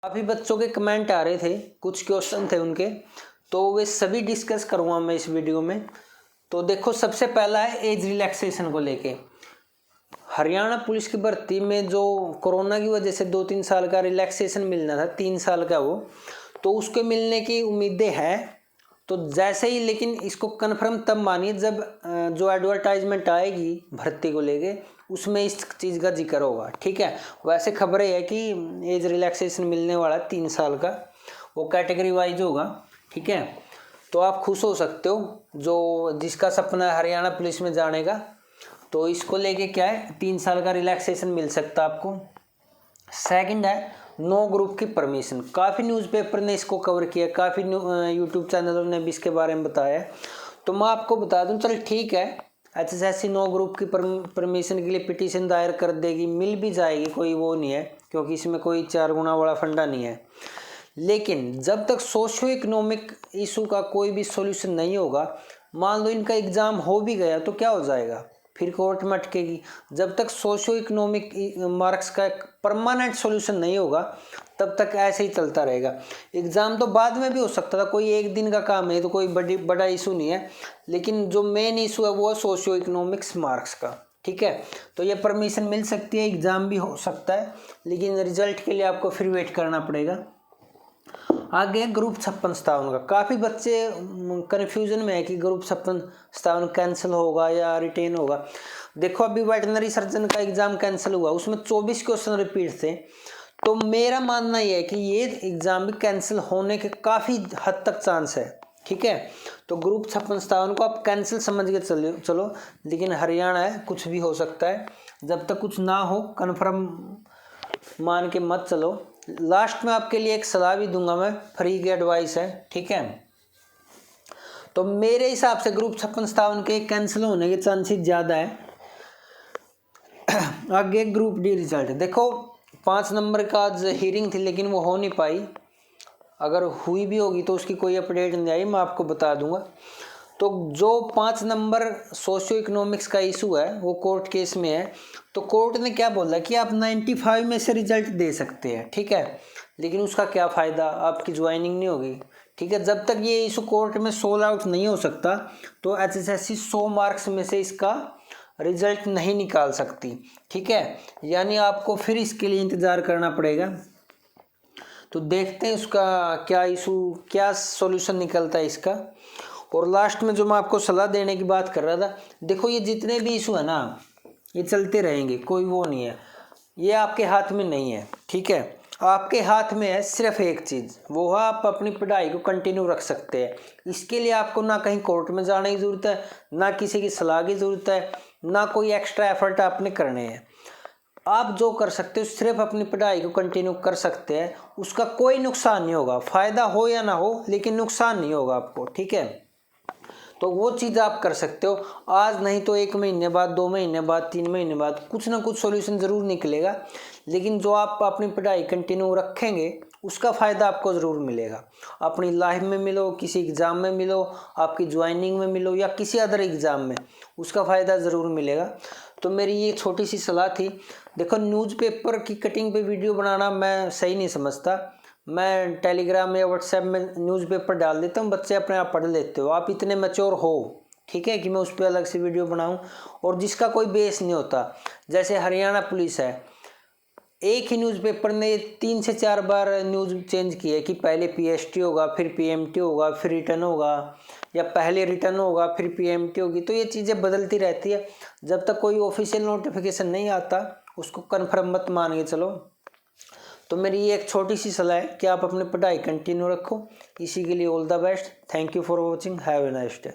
काफ़ी बच्चों के कमेंट आ रहे थे, कुछ क्वेश्चन थे उनके, तो वे सभी डिस्कस करूँगा मैं इस वीडियो में। तो देखो, सबसे पहला है एज रिलैक्सेशन को लेके। हरियाणा पुलिस की भर्ती में जो कोरोना की वजह से 2-3 साल का रिलैक्सेशन मिलना था, 3 साल का वो, तो उसके मिलने की उम्मीदें हैं। तो जैसे ही, लेकिन इसको कन्फर्म तब मानिए जब जो एडवर्टाइजमेंट आएगी भर्ती को लेके उसमें इस चीज़ का जिक्र होगा, ठीक है। वैसे खबरें है कि एज रिलैक्सेशन मिलने वाला 3 साल का, वो कैटेगरी वाइज होगा, ठीक है। तो आप खुश हो सकते हो, जो जिसका सपना है हरियाणा पुलिस में जाने का, तो इसको लेके क्या है, 3 साल का रिलैक्सेशन मिल सकता है आपको। सेकंड है नो ग्रुप की परमिशन। काफ़ी न्यूज़पेपर ने इसको कवर किया, काफ़ी यूट्यूब चैनलों ने भी इसके बारे में बताया। तो मैं आपको बता दूं, चल ठीक है, HSSC नो ग्रुप की परमिशन के लिए पिटीशन दायर कर देगी, मिल भी जाएगी, कोई वो नहीं है, क्योंकि इसमें कोई 4 गुना वाला फंडा नहीं है। लेकिन जब तक सोशियो इकोनॉमिक इशू का कोई भी सॉल्यूशन नहीं होगा, मान लो इनका एग्ज़ाम हो भी गया तो क्या हो जाएगा, फिर कोर्ट में अटकेगी। जब तक सोशियो इकोनॉमिक मार्क्स का एक परमानेंट सॉल्यूशन नहीं होगा, तब तक ऐसे ही चलता रहेगा। एग्ज़ाम तो बाद में भी हो सकता था, कोई एक दिन का काम है तो कोई बड़ा इशू नहीं है, लेकिन जो मेन इशू है वो है सोशियो इकोनॉमिक्स मार्क्स का, ठीक है। तो ये परमिशन मिल सकती है, एग्ज़ाम भी हो सकता है, लेकिन रिजल्ट के लिए आपको फिर वेट करना पड़ेगा। आगे ग्रुप 56-57 का, काफ़ी बच्चे कन्फ्यूजन में है कि ग्रुप 56-57 कैंसिल होगा या रिटेन होगा। देखो, अभी वेटनरी सर्जन का एग्ज़ाम कैंसिल हुआ, उसमें 24 क्वेश्चन रिपीट थे। तो मेरा मानना यह है कि ये एग्ज़ाम भी कैंसिल होने के काफ़ी हद तक चांस है, ठीक है। तो ग्रुप 56-57 को आप कैंसिल समझ के चलो, लेकिन हरियाणा है, कुछ भी हो सकता है। जब तक कुछ ना हो कन्फर्म मान के मत चलो। लास्ट में आपके लिए एक सलाह भी दूंगा मैं, फ्री की एडवाइस है, ठीक है। तो मेरे हिसाब से ग्रुप 56-57 के कैंसिल होने के चांसेस ज़्यादा है। आगे ग्रुप डी रिजल्ट, देखो 5 नंबर का आज हियरिंग थी, लेकिन वो हो नहीं पाई। अगर हुई भी होगी तो उसकी कोई अपडेट नहीं आई, मैं आपको बता दूंगा। तो जो 5 नंबर सोशियो इकोनॉमिक्स का इशू है वो कोर्ट केस में है। तो कोर्ट ने क्या बोला कि आप 95 में से रिजल्ट दे सकते हैं, ठीक है, लेकिन उसका क्या फ़ायदा, आपकी ज्वाइनिंग नहीं होगी, ठीक है। जब तक ये इशू कोर्ट में सोल्व आउट नहीं हो सकता, तो HSSC 100 मार्क्स में से इसका रिजल्ट नहीं निकाल सकती, ठीक है। यानी आपको फिर इसके लिए इंतज़ार करना पड़ेगा। तो देखते हैं उसका क्या इशू, क्या सॉल्यूशन निकलता है इसका। और लास्ट में जो मैं आपको सलाह देने की बात कर रहा था, देखो ये जितने भी इशू है ना, ये चलते रहेंगे, कोई वो नहीं है, ये आपके हाथ में नहीं है, ठीक है। आपके हाथ में है सिर्फ एक चीज़, वो है आप अपनी पढ़ाई को कंटिन्यू रख सकते हैं। इसके लिए आपको ना कहीं कोर्ट में जाने की ज़रूरत है, ना किसी की सलाह की ज़रूरत है, ना कोई एक्स्ट्रा एफर्ट आपने करने हैं। आप जो कर सकते हो सिर्फ अपनी पढ़ाई को कंटिन्यू कर सकते हैं, उसका कोई नुकसान नहीं होगा, फ़ायदा हो या ना हो, लेकिन नुकसान नहीं होगा आपको, ठीक है। तो वो चीज़ आप कर सकते हो, आज नहीं तो 1 महीने बाद, 2 महीने बाद, 3 महीने बाद कुछ ना कुछ सॉल्यूशन ज़रूर निकलेगा। लेकिन जो आप अपनी पढ़ाई कंटिन्यू रखेंगे उसका फ़ायदा आपको ज़रूर मिलेगा। अपनी लाइफ में मिलो, किसी एग्ज़ाम में मिलो, आपकी ज्वाइनिंग में मिलो, या किसी अदर एग्ज़ाम में, उसका फ़ायदा ज़रूर मिलेगा। तो मेरी ये छोटी सी सलाह थी। देखो, न्यूज़पेपर की कटिंग पे वीडियो बनाना मैं सही नहीं समझता। मैं टेलीग्राम या व्हाट्सएप में न्यूज़पेपर डाल देता हूँ, बच्चे अपने आप पढ़ लेते हो। आप इतने मैच्योर हो, ठीक है, कि मैं उस पर अलग से वीडियो बनाऊँ, और जिसका कोई बेस नहीं होता। जैसे हरियाणा पुलिस है, एक ही न्यूज़पेपर ने 3 से 4 बार न्यूज़ चेंज की है कि पहले PST होगा, फिर PMT होगा, फिर रिटर्न होगा, या पहले रिटर्न होगा फिर PMT होगी। तो ये चीज़ें बदलती रहती है। जब तक कोई ऑफिशियल नोटिफिकेशन नहीं आता, उसको कन्फर्म मत मान के चलो। तो मेरी ये एक छोटी सी सलाह है कि आप अपनी पढ़ाई कंटिन्यू रखो। इसी के लिए all the best. Thank you for watching. Have a nice day.